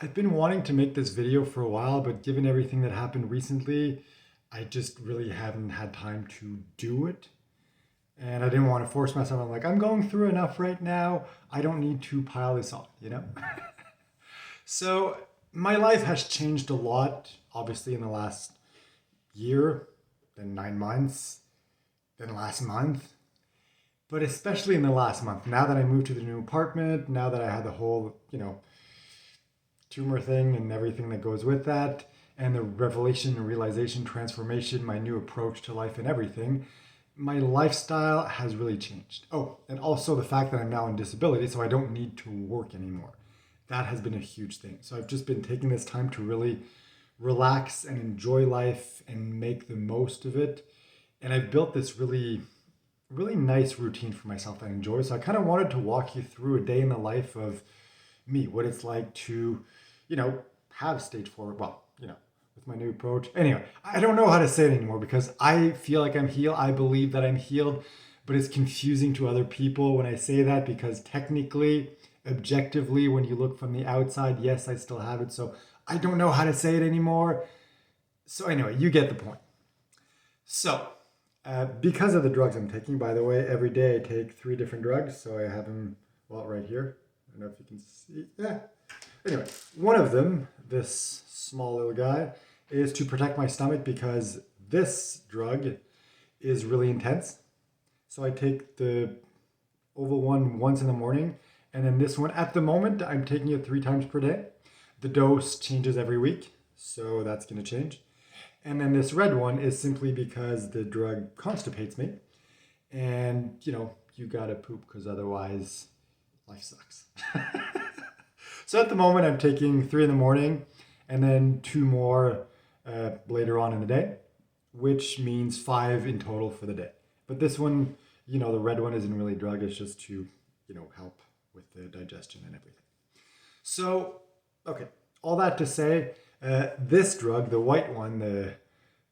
I've been wanting to make this video for a while, but given everything that happened recently, I just really haven't had time to do it. And I didn't want to force myself. I'm like, I'm going through enough right now. I don't need to pile this on? So my life has changed a lot, obviously, in the last year, then 9 months, then last month. But especially in the last month, now that I moved to the new apartment, now that I had the whole, tumor thing and everything that goes with that, and the revelation and realization, transformation, my new approach to life and everything, my lifestyle has really changed. Oh, and also the fact that I'm now on disability, so I don't need to work anymore. That has been a huge thing. So I've just been taking this time to really relax and enjoy life and make the most of it. And I've built this really nice routine for myself that I enjoy. So I kind of wanted to walk you through a day in the life of me, what it's like to, have stage four. Well, with my new approach. Anyway, I don't know how to say it anymore because I feel like I'm healed. I believe that I'm healed, but it's confusing to other people when I say that because technically, objectively, when you look from the outside, yes, I still have it. So I don't know how to say it anymore. So anyway, you get the point. So, because of the drugs I'm taking, by the way, every day I take three different drugs. So I have them, well, right here. I don't know if you can see. Yeah. Anyway, one of them, this small little guy, is to protect my stomach because this drug is really intense. So I take the oval one once in the morning, and then this one, at the moment, I'm taking it 3 times per day. The dose changes every week, so that's going to change. And then this red one is simply because the drug constipates me. And, you gotta poop because otherwise life sucks. So at the moment, I'm taking three in the morning and then two more later on in the day, which means five in total for the day. But this one, the red one isn't really a drug, it's just to, help with the digestion and everything. So, okay, all that to say, this drug, the white one, the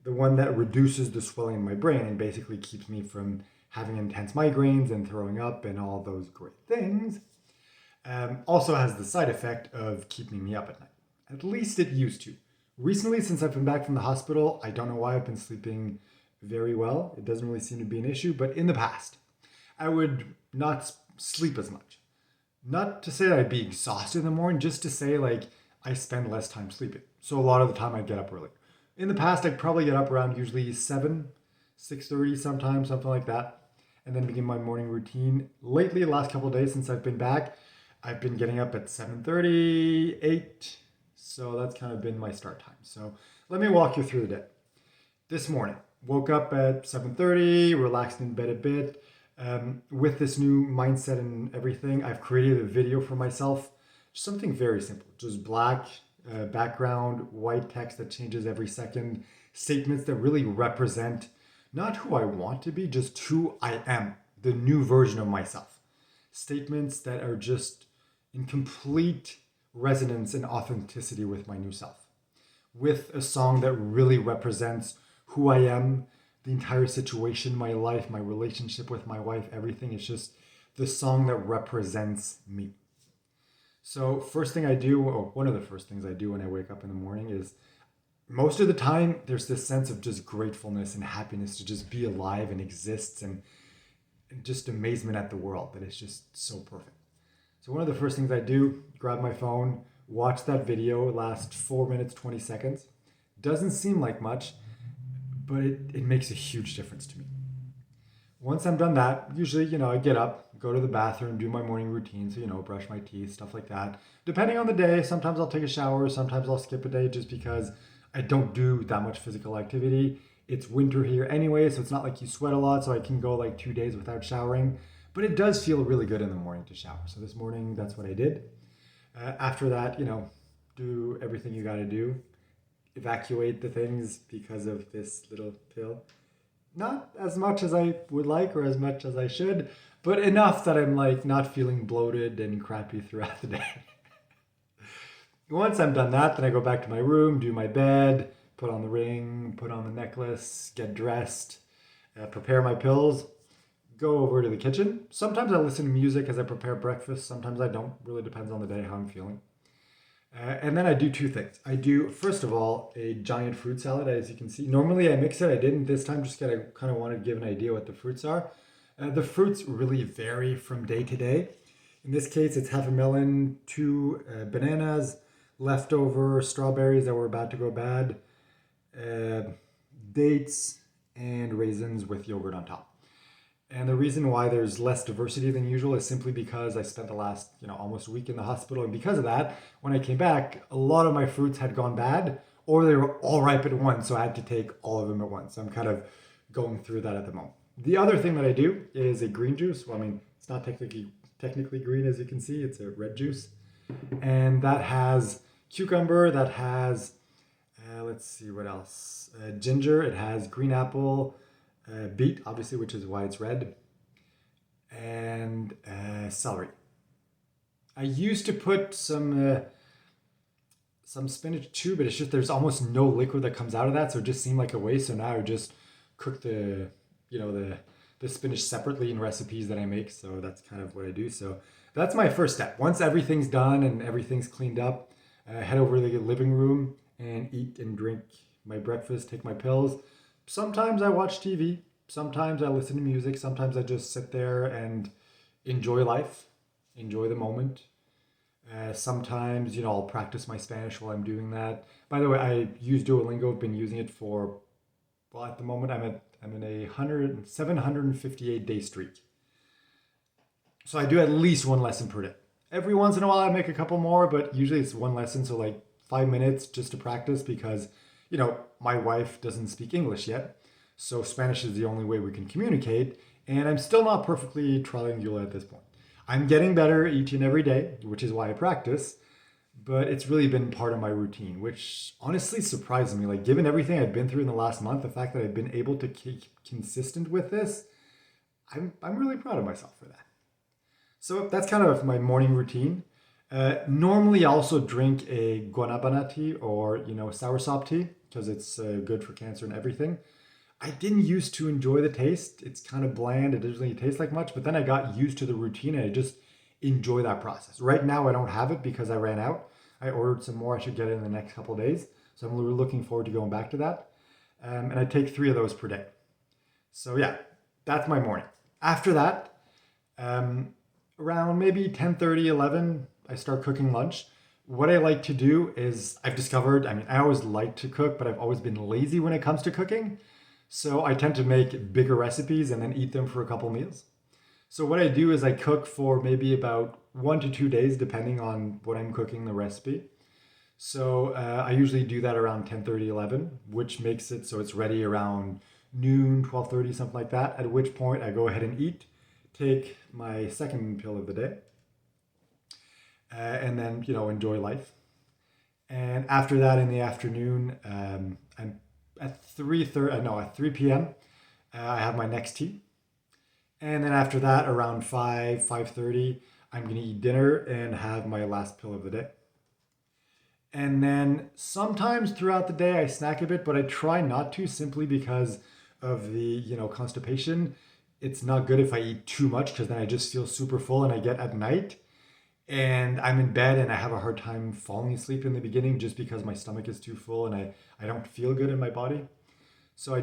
one that reduces the swelling in my brain and basically keeps me from having intense migraines and throwing up and all those great things, also has the side effect of keeping me up at night. At least it used to. Recently, since I've been back from the hospital, I don't know why I've been sleeping very well. It doesn't really seem to be an issue, but in the past, I would not sleep as much. Not to say that I'd be exhausted in the morning, just to say like I spend less time sleeping. So a lot of the time I'd get up early. In the past, I'd probably get up around usually 7, 6:30 sometimes, something like that, and then begin my morning routine. Lately, the last couple of days since I've been back, I've been getting up at 7:30, 8. So that's kind of been my start time. So let me walk you through the day. This morning, woke up at 7:30, relaxed in bed a bit. With this new mindset and everything, I've created a video for myself. Something very simple, just black background, white text that changes every second, statements that really represent not who I want to be, just who I am, the new version of myself. Statements that are just in complete resonance and authenticity with my new self, with a song that really represents who I am, the entire situation, my life, my relationship with my wife, everything. It's just the song that represents me. So, first thing I do, or one of the first things I do when I wake up in the morning is most of the time there's this sense of just gratefulness and happiness to just be alive and exist and just amazement at the world that it's just so perfect. So, one of the first things I do, grab my phone, watch that video, it lasts 4 minutes, 20 seconds. Doesn't seem like much, but it makes a huge difference to me. Once I'm done that, usually, I get up, go to the bathroom, do my morning routine. So, brush my teeth, stuff like that. Depending on the day, sometimes I'll take a shower, sometimes I'll skip a day just because I don't do that much physical activity. It's winter here anyway, so it's not like you sweat a lot, so I can go like 2 days without showering. But it does feel really good in the morning to shower. So this morning, that's what I did. After that, do everything you gotta do. Evacuate the things because of this little pill. Not as much as I would like or as much as I should, but enough that I'm like not feeling bloated and crappy throughout the day. Once I'm done that, then I go back to my room, do my bed, put on the ring, put on the necklace, get dressed, prepare my pills, go over to the kitchen. Sometimes I listen to music as I prepare breakfast. Sometimes I don't. Really depends on the day, how I'm feeling. And then I do two things. I do, first of all, a giant fruit salad, as you can see. Normally I mix it. I didn't this time just because I kind of wanted to give an idea what the fruits are. The fruits really vary from day to day. In this case, it's half a melon, two bananas, leftover strawberries that were about to go bad, uh, dates, and raisins with yogurt on top. And the reason why there's less diversity than usual is simply because I spent the last, almost a week in the hospital. And because of that, when I came back, a lot of my fruits had gone bad or they were all ripe at once. So I had to take all of them at once. So I'm kind of going through that at the moment. The other thing that I do is a green juice. Well, I mean, it's not technically green, as you can see. It's a red juice. And that has cucumber, that has, let's see what else, ginger, it has green apple, beet, obviously, which is why it's red, and celery. I used to put some spinach too, but it's just there's almost no liquid that comes out of that, so it just seemed like a waste. So now I just cook the spinach separately in recipes that I make. So that's kind of what I do. So that's my first step. Once everything's done and everything's cleaned up, head over to the living room and eat and drink my breakfast, take my pills. Sometimes I watch TV. Sometimes I listen to music. Sometimes I just sit there and enjoy life, enjoy the moment. Sometimes, I'll practice my Spanish while I'm doing that. By the way, I use Duolingo. I've been using it for, well, at the moment I'm in a 758 day streak. So I do at least one lesson per day. Every once in a while I make a couple more, but usually it's one lesson, so like 5 minutes just to practice because, my wife doesn't speak English yet. So Spanish is the only way we can communicate, and I'm still not perfectly trilingual at this point. I'm getting better each and every day, which is why I practice, but it's really been part of my routine, which honestly surprises me. Like, given everything I've been through in the last month, the fact that I've been able to keep consistent with this, I'm really proud of myself for that. So that's kind of my morning routine. Normally, I also drink a guanabana tea or soursop tea because it's good for cancer and everything. I didn't used to enjoy the taste. It's kind of bland. It doesn't really taste like much. But then I got used to the routine and I just enjoy that process. Right now, I don't have it because I ran out. I ordered some more. I should get it in the next couple of days. So I'm really looking forward to going back to that. And I take 3 of those per day. So yeah, that's my morning. After that, um, around maybe 10:30, 11, I start cooking lunch. What I like to do is I've discovered, I mean, I always like to cook, but I've always been lazy when it comes to cooking. So I tend to make bigger recipes and then eat them for a couple meals. So what I do is I cook for maybe about 1 to 2 days, depending on what I'm cooking the recipe. So I usually do that around 10:30, 11, which makes it so it's ready around noon, 12:30, something like that. At which point I go ahead and eat, take my second pill of the day, and then enjoy life. And after that, in the afternoon, I'm at 3:30. No, at 3 p.m. I have my next tea, and then after that, around 5:30, I'm gonna eat dinner and have my last pill of the day. And then sometimes throughout the day I snack a bit, but I try not to simply because of the constipation. It's not good if I eat too much because then I just feel super full and I get at night and I'm in bed and I have a hard time falling asleep in the beginning just because my stomach is too full and I don't feel good in my body. So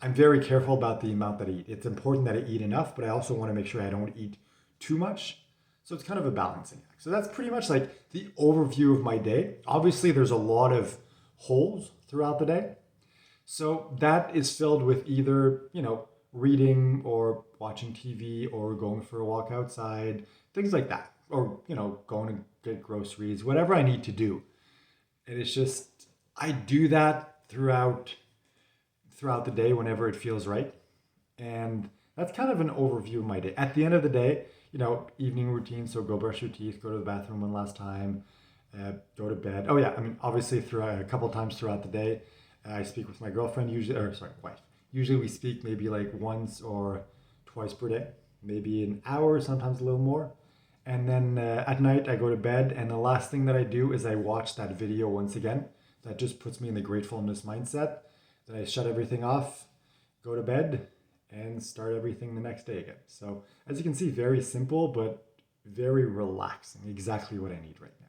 I'm very careful about the amount that I eat. It's important that I eat enough, but I also want to make sure I don't eat too much. So it's kind of a balancing act. So that's pretty much like the overview of my day. Obviously, there's a lot of holes throughout the day. So that is filled with either, reading or watching TV or going for a walk outside, things like that. Or, going to get groceries, whatever I need to do. And it's just, I do that throughout the day whenever it feels right. And that's kind of an overview of my day. At the end of the day, evening routine. So go brush your teeth, go to the bathroom one last time, go to bed. Oh yeah, I mean, obviously throughout a couple times throughout the day, I speak with my girlfriend usually, or sorry, wife. Usually we speak maybe like once or twice per day, maybe an hour, sometimes a little more. And then at night I go to bed, and the last thing that I do is I watch that video once again. That just puts me in the gratefulness mindset. Then I shut everything off, go to bed, and start everything the next day again. So as you can see, very simple, but very relaxing. Exactly what I need right now.